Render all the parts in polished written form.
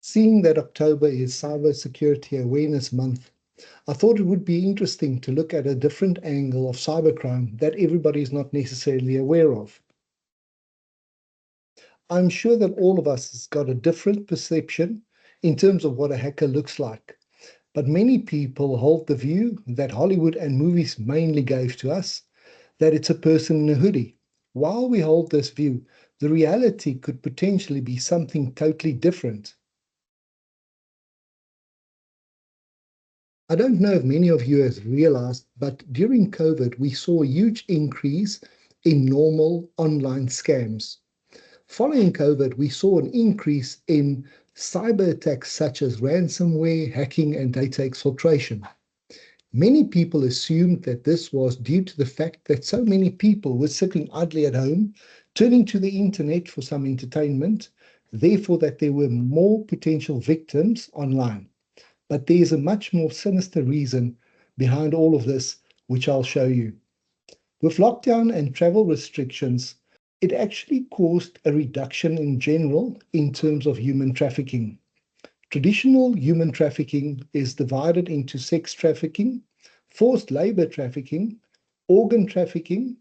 Seeing that October is Cybersecurity Awareness Month, I thought it would be interesting to look at a different angle of cybercrime that everybody is not necessarily aware of. I'm sure that all of us has got a different perception in terms of what a hacker looks like, but many people hold the view that Hollywood and movies mainly gave to us, that it's a person in a hoodie. While we hold this view, the reality could potentially be something totally different. I don't know if many of you have realized, but during COVID, we saw a huge increase in normal online scams. Following COVID, we saw an increase in cyber attacks such as ransomware, hacking, and data exfiltration. Many people assumed that this was due to the fact that so many people were sitting idly at home, turning to the internet for some entertainment, therefore that there were more potential victims online. But there's a much more sinister reason behind all of this, which I'll show you. With lockdown and travel restrictions, it actually caused a reduction in general in terms of human trafficking. Traditional human trafficking is divided into sex trafficking, forced labor trafficking, organ trafficking,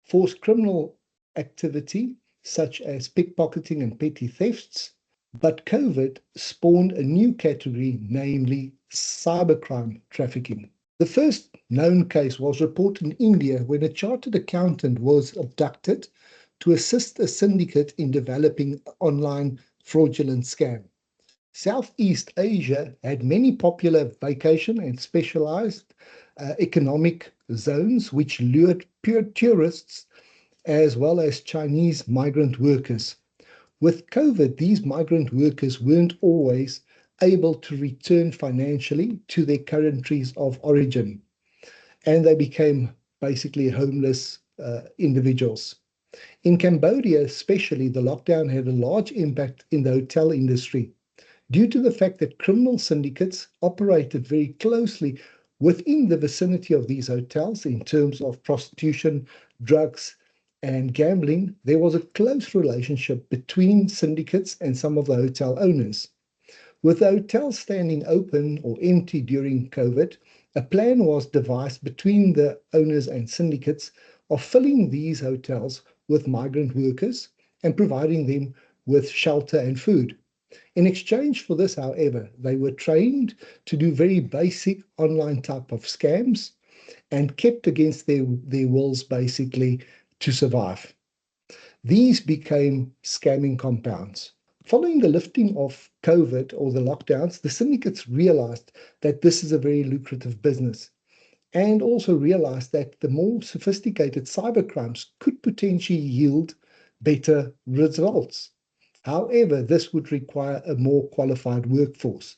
forced criminal activity, such as pickpocketing and petty thefts. But COVID spawned a new category, namely cybercrime trafficking. The first known case was reported in India when a chartered accountant was abducted to assist a syndicate in developing an online fraudulent scam. Southeast Asia had many popular vacation and specialized economic zones which lured pure tourists as well as Chinese migrant workers. With COVID, these migrant workers weren't always able to return financially to their countries of origin, and they became basically homeless individuals. In Cambodia, especially, the lockdown had a large impact in the hotel industry due to the fact that criminal syndicates operated very closely within the vicinity of these hotels in terms of prostitution, drugs, and gambling. There was a close relationship between syndicates and some of the hotel owners. With the hotels standing open or empty during COVID, a plan was devised between the owners and syndicates of filling these hotels with migrant workers and providing them with shelter and food. In exchange for this, however, they were trained to do very basic online type of scams and kept against their wills basically to survive. These became scamming compounds. Following the lifting of COVID or the lockdowns, the syndicates realized that this is a very lucrative business and also realized that the more sophisticated cybercrimes could potentially yield better results. However, this would require a more qualified workforce.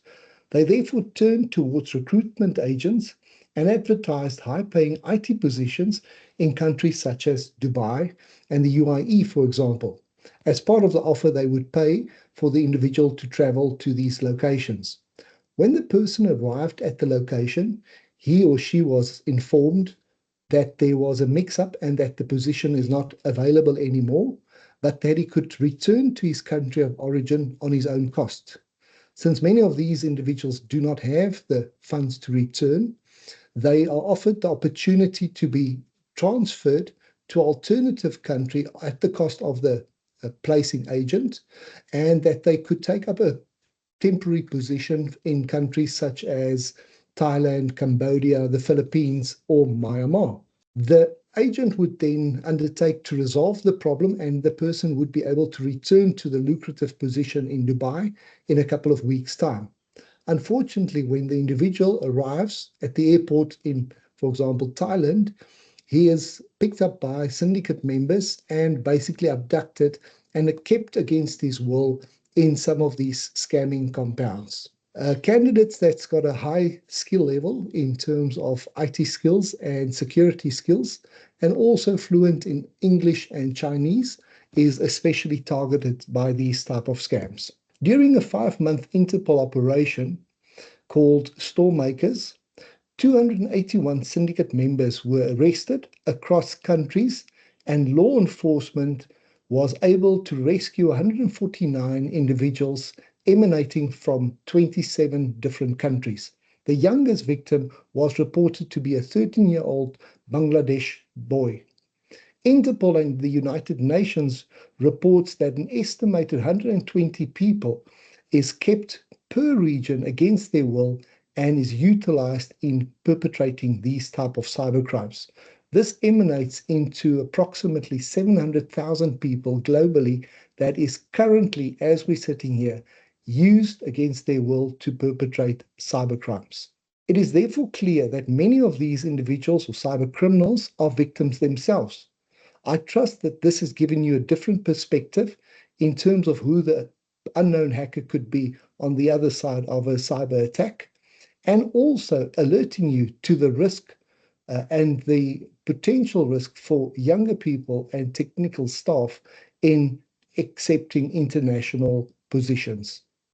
They therefore turned towards recruitment agents and advertised high-paying IT positions in countries such as Dubai and the UAE, for example. As part of the offer, they would pay for the individual to travel to these locations. When the person arrived at the location, he or she was informed that there was a mix-up and that the position is not available anymore, but that he could return to his country of origin on his own cost. Since many of these individuals do not have the funds to return, they are offered the opportunity to be transferred to an alternative country at the cost of the placing agent, and that they could take up a temporary position in countries such as Thailand, Cambodia, the Philippines, or Myanmar. The agent would then undertake to resolve the problem, and the person would be able to return to the lucrative position in Dubai in a couple of weeks' time. Unfortunately, when the individual arrives at the airport in, for example, Thailand, he is picked up by syndicate members and basically abducted and kept against his will in some of these scamming compounds. Candidates that's got a high skill level in terms of IT skills and security skills, and also fluent in English and Chinese, is especially targeted by these type of scams. During a 5-month Interpol operation called Stormmakers, 281 syndicate members were arrested across countries, and law enforcement was able to rescue 149 individuals emanating from 27 different countries. The youngest victim was reported to be a 13-year-old Bangladesh boy. Interpol and the United Nations reports that an estimated 120 people is kept per region against their will and is utilized in perpetrating these type of cybercrimes. This emanates into approximately 700,000 people globally that is currently, as we're sitting here, used against their will to perpetrate cybercrimes. It is therefore clear that many of these individuals or cyber criminals are victims themselves. I trust that this has given you a different perspective in terms of who the unknown hacker could be on the other side of a cyber attack, and also alerting you to the risk and the potential risk for younger people and technical staff in accepting international positions.